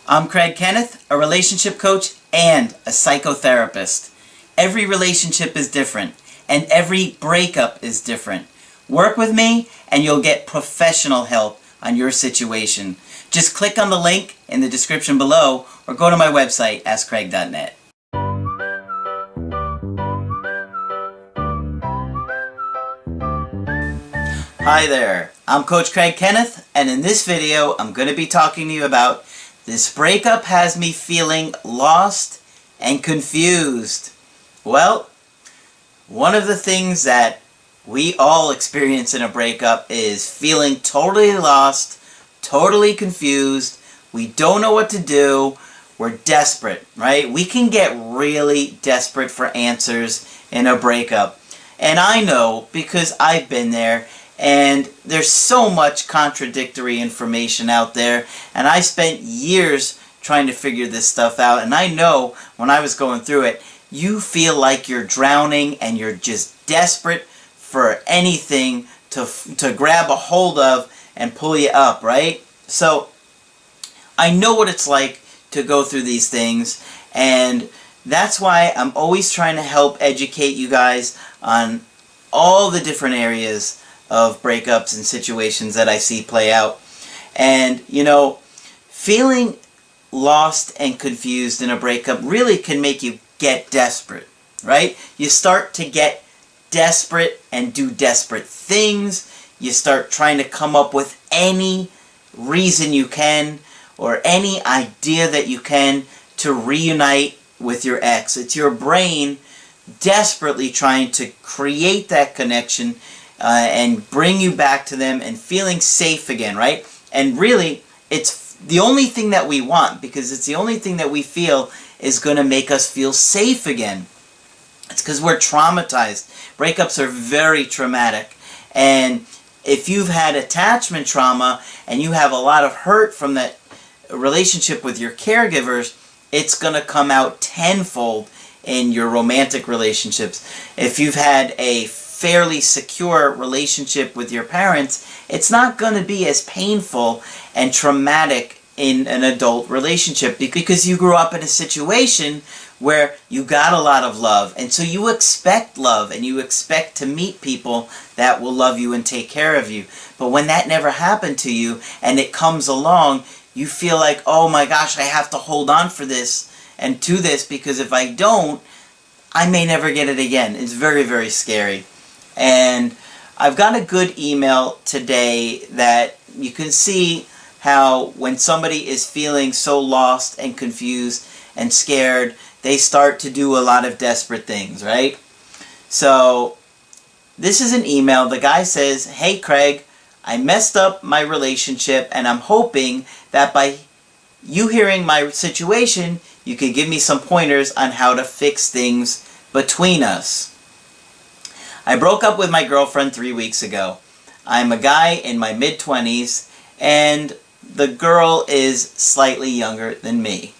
I'm Kenneth, a relationship coach and a psychotherapist. Every relationship is different, and every breakup is different. Work with me, and you'll get professional help on your situation. Just click on the link in the description below, or go to my website, askcraig.net. Hi there, I'm Coach Kenneth, and in this video I'm going to be talking to you about this breakup has me feeling lost and confused. Well, one of the things that we all experience in a breakup is feeling totally lost, totally confused. We don't know what to do. We're desperate, right? We can get really desperate for answers in a breakup. And I know because I've been there. And there's so much contradictory information out there, and I spent years trying to figure this stuff out, and I know when I was going through it, you feel like you're drowning and you're just desperate for anything to grab a hold of and pull you up, right? So I know what it's like to go through these things, and that's why I'm always trying to help educate you guys on all the different areas of breakups and situations that I see play out. And, you know, feeling lost and confused in a breakup really can make you get desperate, right? You start to get desperate and do desperate things. You start trying to come up with any reason you can or any idea that you can to reunite with your ex. It's your brain desperately trying to create that connection and bring you back to them and feeling safe again, right? And really, it's the only thing that we want, because it's the only thing that we feel is going to make us feel safe again. It's because we're traumatized. Breakups are very traumatic. And if you've had attachment trauma and you have a lot of hurt from that relationship with your caregivers, it's going to come out tenfold in your romantic relationships. If you've had a fairly secure relationship with your parents, it's not going to be as painful and traumatic in an adult relationship because you grew up in a situation where you got a lot of love, and so you expect love and you expect to meet people that will love you and take care of you. But when that never happened to you and it comes along, you feel like, oh my gosh, I have to hold on for this and to this, because if I don't, I may never get it again. It's very, very scary. And I've got a good email today that you can see how when somebody is feeling so lost and confused and scared, they start to do a lot of desperate things, right? So this is an email. The guy says, "Hey Craig, I messed up my relationship, and I'm hoping that by you hearing my situation, you can give me some pointers on how to fix things between us. I broke up with my girlfriend 3 weeks ago. I'm a guy in my mid-20s, and the girl is slightly younger than me.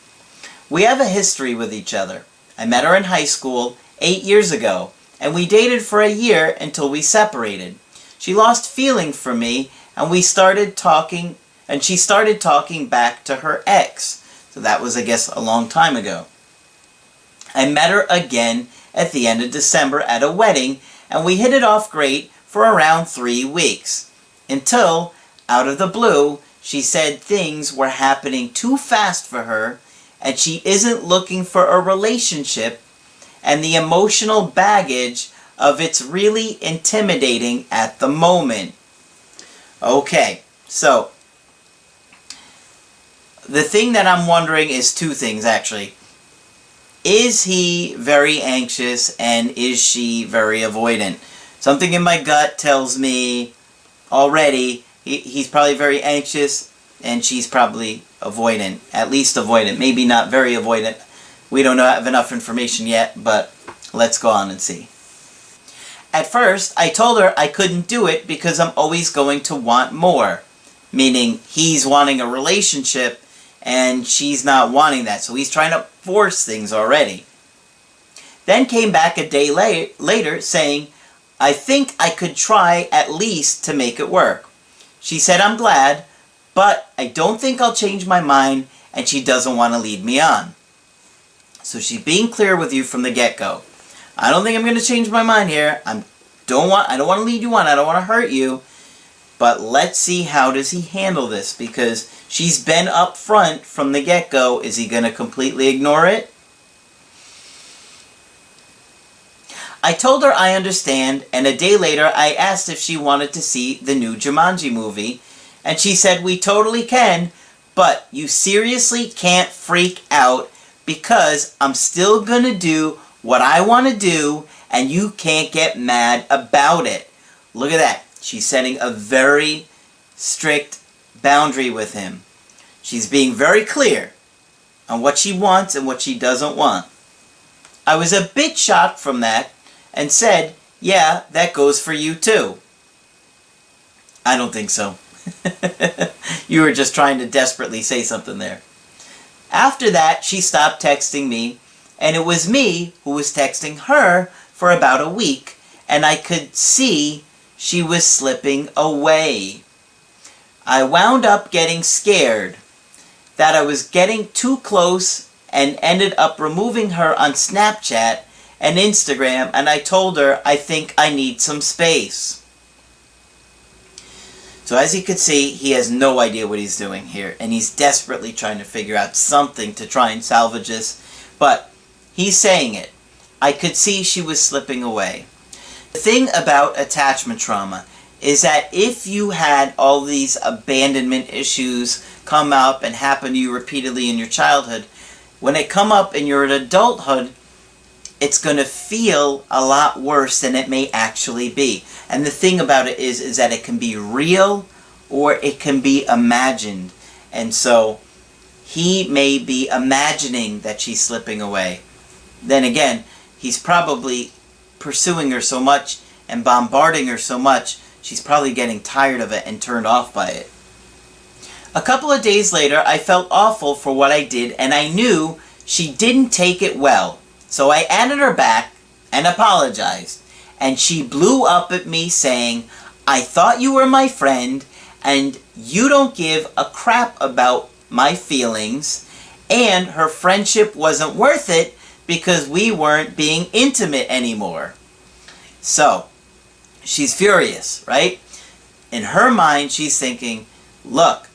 We have a history with each other. I met her in high school 8 years ago, and we dated for a year until we separated. She lost feeling for me, and she started talking back to her ex. So that was, I guess, a long time ago. I met her again at the end of December at a wedding, and we hit it off great for around 3 weeks. Until, out of the blue, she said things were happening too fast for her, and she isn't looking for a relationship, and the emotional baggage of it's really intimidating at the moment." Okay, so the thing that I'm wondering is two things, actually. Is he very anxious, and is she very avoidant? Something in my gut tells me already he's probably very anxious and she's probably avoidant. At least avoidant. Maybe not very avoidant. We don't have enough information yet, but let's go on and see. At first, I told her I couldn't do it because I'm always going to want more. Meaning he's wanting a relationship and she's not wanting that. So he's trying to force things already. Then came back a day later saying, "I think I could try at least to make it work." She said, "I'm glad, but I don't think I'll change my mind, and she doesn't want to lead me on. So she's being clear with you from the get-go. I don't think I'm going to change my mind here. I don't want to lead you on. I don't want to hurt you. But let's see how does he handle this, because she's been up front from the get-go. Is he going to completely ignore it? I told her I understand, and a day later I asked if she wanted to see the new Jumanji movie, and she said we totally can, but you seriously can't freak out because I'm still going to do what I want to do, and you can't get mad about it. Look at that. She's setting a very strict boundary with him. She's being very clear on what she wants and what she doesn't want. I was a bit shocked from that and said, yeah, that goes for you too. I don't think so. You were just trying to desperately say something there. After that, she stopped texting me, and it was me who was texting her for about a week, and I could see she was slipping away. I wound up getting scared that I was getting too close and ended up removing her on Snapchat and Instagram, and I told her I think I need some space. So as you can see, he has no idea what he's doing here, and he's desperately trying to figure out something to try and salvage this, but he's saying it. I could see she was slipping away. The thing about attachment trauma is that if you had all these abandonment issues come up and happen to you repeatedly in your childhood, when they come up in your adulthood, it's going to feel a lot worse than it may actually be. And the thing about it is that it can be real or it can be imagined. And so he may be imagining that she's slipping away. Then again, he's probably pursuing her so much and bombarding her so much, she's probably getting tired of it and turned off by it. A couple of days later, I felt awful for what I did, and I knew she didn't take it well. So I added her back and apologized. And she blew up at me saying, I thought you were my friend, and you don't give a crap about my feelings, and her friendship wasn't worth it because we weren't being intimate anymore. So, she's furious, right? In her mind, she's thinking, look,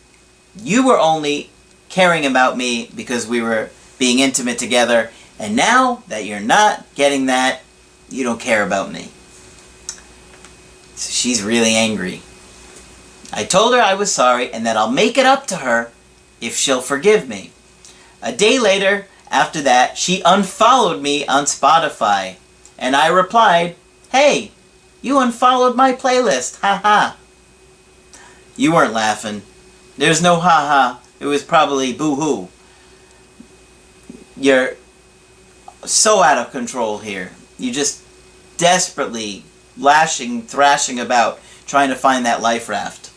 you were only caring about me because we were being intimate together, and now that you're not getting that, you don't care about me. So she's really angry. I told her I was sorry and that I'll make it up to her if she'll forgive me. A day later, after that, she unfollowed me on Spotify. And I replied, hey, you unfollowed my playlist, haha. You weren't laughing. There's no haha. It was probably boo-hoo. You're so out of control here. You just desperately thrashing about, trying to find that life raft.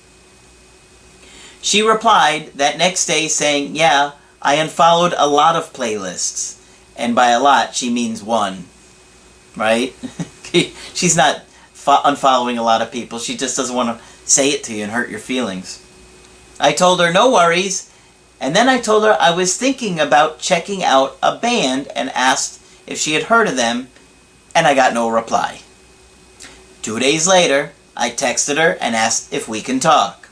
She replied that next day saying, yeah, I unfollowed a lot of playlists. And by a lot, she means one. Right? She's not unfollowing a lot of people. She just doesn't want to say it to you and hurt your feelings. I told her no worries. And then I told her I was thinking about checking out a band and asked if she had heard of them, and I got no reply. 2 days later, I texted her and asked if we can talk.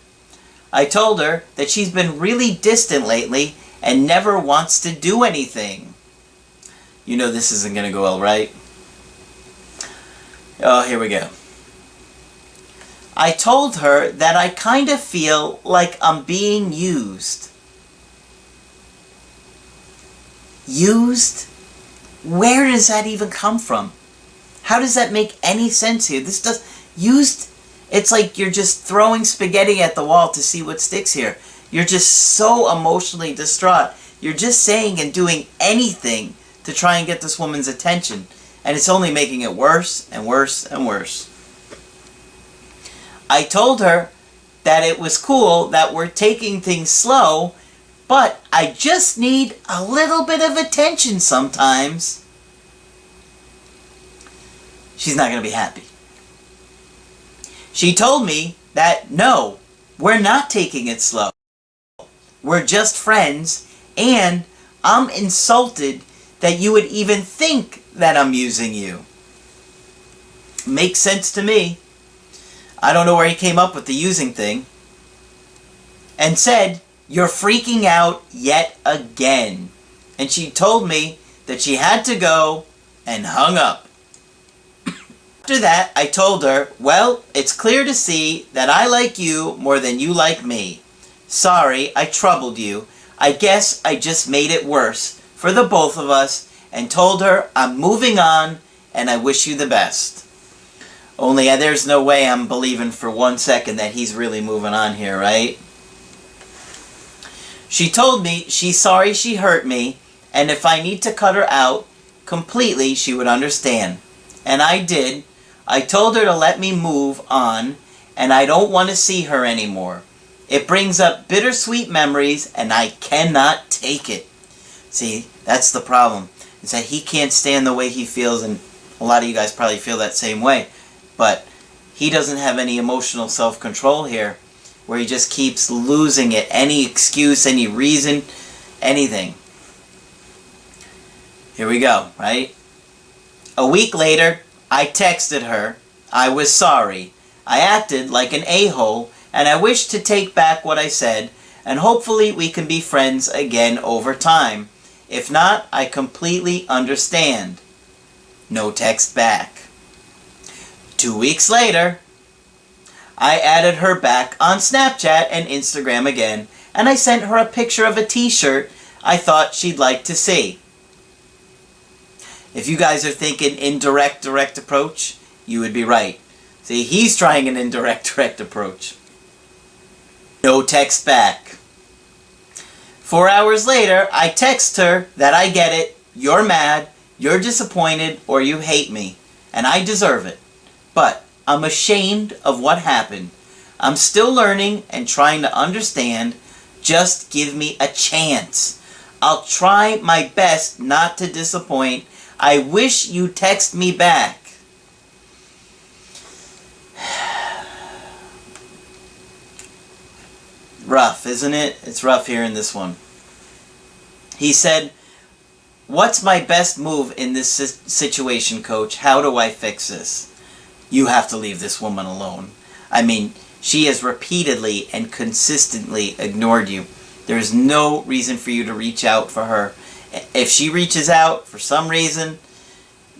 I told her that she's been really distant lately and never wants to do anything. You know this isn't going to go well, right? Oh, here we go. I told her that I kind of feel like I'm being used. Used? Where does that even come from? How does that make any sense here? This does... Used... It's like you're just throwing spaghetti at the wall to see what sticks here. You're just so emotionally distraught. You're just saying and doing anything to try and get this woman's attention. And it's only making it worse and worse and worse. I told her that it was cool that we're taking things slow, but I just need a little bit of attention sometimes. She's not going to be happy. She told me that no, we're not taking it slow. We're just friends, And I'm insulted that you would even think that I'm using you. Makes sense to me. I don't know where he came up with the using thing. And said, "You're freaking out yet again." And she told me that she had to go and hung up. After that, I told her, "Well, it's clear to see that I like you more than you like me. Sorry, I troubled you. I guess I just made it worse for the both of us," and told her I'm moving on and I wish you the best. Only there's no way I'm believing for 1 second that he's really moving on here, right? She told me she's sorry she hurt me, and if I need to cut her out completely, she would understand. And I did. I told her to let me move on, and I don't want to see her anymore. It brings up bittersweet memories, and I cannot take it. See, that's the problem, is that he can't stand the way he feels, and a lot of you guys probably feel that same way. But he doesn't have any emotional self-control here, where he just keeps losing it. Any excuse, any reason, anything. Here we go, right? A week later, I texted her. I was sorry. I acted like an a-hole, and I wish to take back what I said, and hopefully we can be friends again over time. If not, I completely understand. No text back. 2 weeks later, I added her back on Snapchat and Instagram again, and I sent her a picture of a t-shirt I thought she'd like to see. If you guys are thinking indirect direct approach, you would be right. See, he's trying an indirect direct approach. No text back. 4 hours later, I text her that I get it, you're mad, you're disappointed, or you hate me, and I deserve it. But I'm ashamed of what happened. I'm still learning and trying to understand. Just give me a chance. I'll try my best not to disappoint. I wish you text me back. Rough, isn't it? It's rough hearing this one. He said, "What's my best move in this situation, Coach? How do I fix this?" You have to leave this woman alone. I mean, she has repeatedly and consistently ignored you. There's no reason for you to reach out for her. If she reaches out for some reason,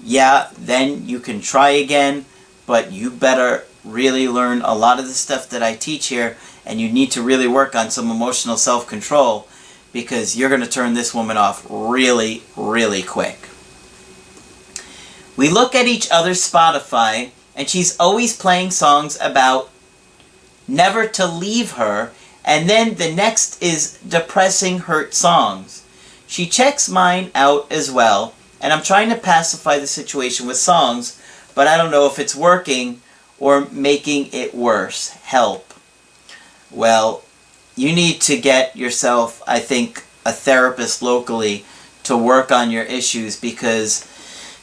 yeah, then you can try again, but you better really learn a lot of the stuff that I teach here, and you need to really work on some emotional self-control, because you're going to turn this woman off really, really quick. We look at each other's Spotify, and she's always playing songs about never to leave her, and then the next is depressing hurt songs. She checks mine out as well, and I'm trying to pacify the situation with songs, but I don't know if it's working or making it worse. Help. Well, you need to get yourself, I think, a therapist locally to work on your issues, because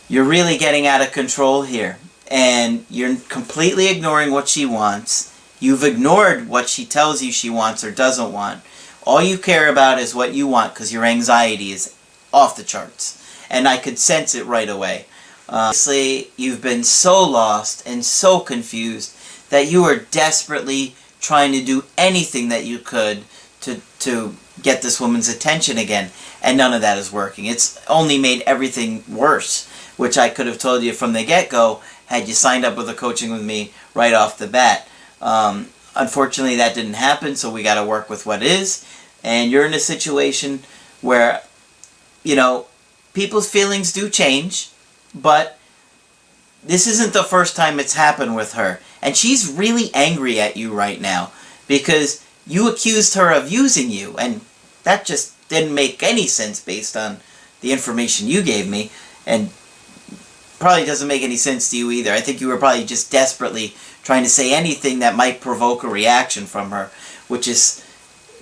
you're really getting out of control here. And you're completely ignoring what she wants. You've ignored what she tells you she wants or doesn't want. All you care about is what you want, because your anxiety is off the charts. And I could sense it right away. Obviously, you've been so lost and so confused that you are desperately trying to do anything that you could to get this woman's attention again. And none of that is working. It's only made everything worse, which I could have told you from the get-go had you signed up with a coaching with me right off the bat. Unfortunately, that didn't happen, so we got to work with what is. And you're in a situation where, you know, people's feelings do change, but this isn't the first time it's happened with her. And she's really angry at you right now because you accused her of using you, and that just didn't make any sense based on the information you gave me, and probably doesn't make any sense to you either. I think you were probably just desperately trying to say anything that might provoke a reaction from her, which is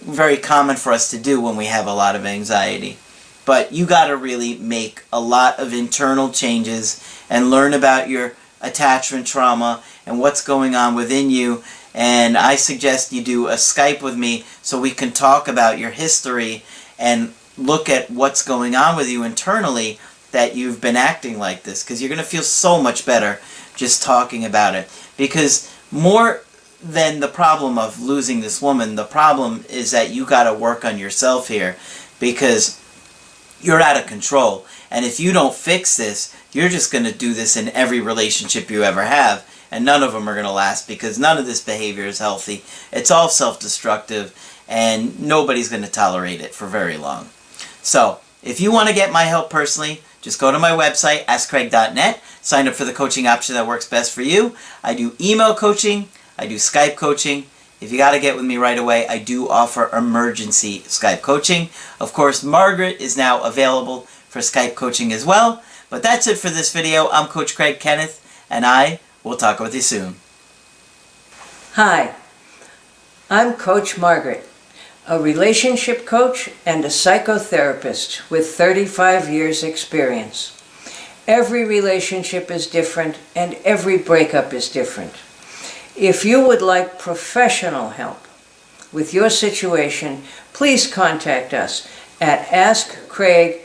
very common for us to do when we have a lot of anxiety. But you got to really make a lot of internal changes and learn about your attachment trauma and what's going on within you. And I suggest you do a Skype with me so we can talk about your history and look at what's going on with you internally that you've been acting like this, because you're going to feel so much better just talking about it. Because more than the problem of losing this woman, the problem is that you got to work on yourself here, because you're out of control. And if you don't fix this, you're just going to do this in every relationship you ever have, and none of them are going to last, because none of this behavior is healthy. It's all self-destructive, and nobody's going to tolerate it for very long. So, if you want to get my help personally, just go to my website, askcraig.net, sign up for the coaching option that works best for you. I do email coaching, I do Skype coaching. If you got to get with me right away, I do offer emergency Skype coaching. Of course, Margaret is now available for Skype coaching as well. But that's it for this video. I'm Coach Craig Kenneth, and I will talk with you soon. Hi, I'm Coach Margaret, a relationship coach and a psychotherapist with 35 years experience. Every relationship is different and every breakup is different. If you would like professional help with your situation, please contact us at askcraig.net.